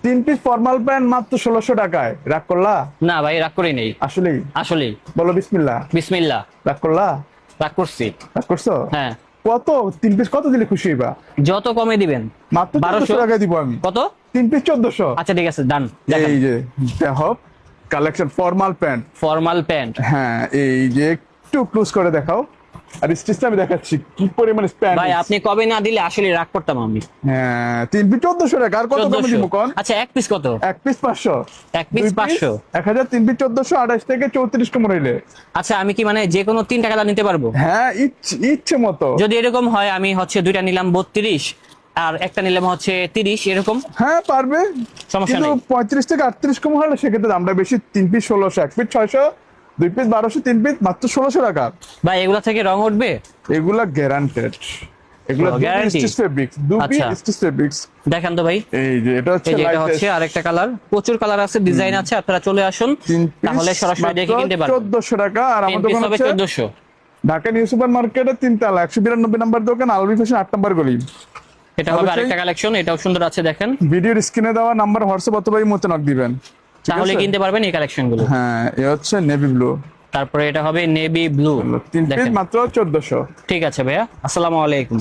তিন piece formal pant মাত্র 1600 টাকায়, রাগ করলা? না ভাই রাগ করি নেই, আসলেই? আসলেই। বলো বিসমিল্লাহ। বিসমিল্লাহ। রাগ করলা? রাগ করছি। রাগ করছো? হ্যাঁ। কত তিন পিস কত দিলে খুশি হইবা? যত কমে দিবেন। মাত্র 1400 1200 টাকায় দিব আমি। কত? তিন পিস 1400। আচ্ছা ঠিক আছে, ডান। এই যে দেখো collection formal pant. Formal pant. হ্যাঁ এই যে একটু ক্লোজ করে দেখাও, আর স্টিচটা আমি দেখাচ্ছি কি পরিমাণ প্যান্ট। ভাই আপনি কবে না দিলে আসলে রাগ করতাম আমি। হ্যাঁ তিন পিস 1400 টাকা, আর কত কমে 1400। দিব কোন? আচ্ছা এক পিস কত? এক পিস 500। এক পিস 500। 1000, তিন পিস 1400, 28 থেকে 34 কম রইলে। আচ্ছা আমি কি মানে যে কোনো 3 টাকা নিতে পারবো? হ্যাঁ ইচ্ছে মতো। যদি এরকম হয় আমি হচ্ছে দুইটা নিলাম 32 আর একটা নিলাম হচ্ছে 30, এরকম হ্যাঁ পারবে, সমস্যা কিন্তু নেই। 35 থেকে 38 কম হলে সেক্ষেত্রে দামটা বেশি। তিন পিস 1600, এক পিস 600, দুই পিস 1200, তিন পিস মাত্র 1600 টাকা। ভাই এগুলা থেকে রং উঠবে? এগুলা গ্যারান্টেড, এগুলা ও, guarantee? স্টিচ ফেব্রিক্স, দুপি আচ্ছা। Stitch fabrics. দেখান তো ভাই। এই যে এটা হচ্ছে এই যে এটা lightest। হচ্ছে আরেকটা কালার, প্রচুর কালার আছে, ডিজাইন আছে, আপনারা চলে আসুন তিন piece তাহলে সরাসরি দেখে মাত্র কিনতে পারবেন। 1400 টাকা। আর 3 আমাদের পিস দোকান হবে হচ্ছে 1400। ঢাকা নিউ সুপার মার্কেটে 3 তলা 192 নম্বর দোকান, আলবি ফ্যাশন 8 নম্বর গলি। এটা হবে অবশ্যই। আরেকটা কালেকশন, এটাও সুন্দর আছে দেখেন। ভিডিওর স্ক্রিনে দেওয়া নাম্বার হোয়াটসঅ্যাপ অথবা ইমোতে নক দিবেন, ঠিক তাহলে আছে? কিনতে পারবেন এই কালেকশন গুলো। হ্যাঁ এ হচ্ছে নেভি ব্লু, তারপরে এটা হবে নেভি ব্লু। তিন পিস দেখেন মাত্র 1400। ঠিক আছে ভাইয়া, আসসালামু আলাইকুম।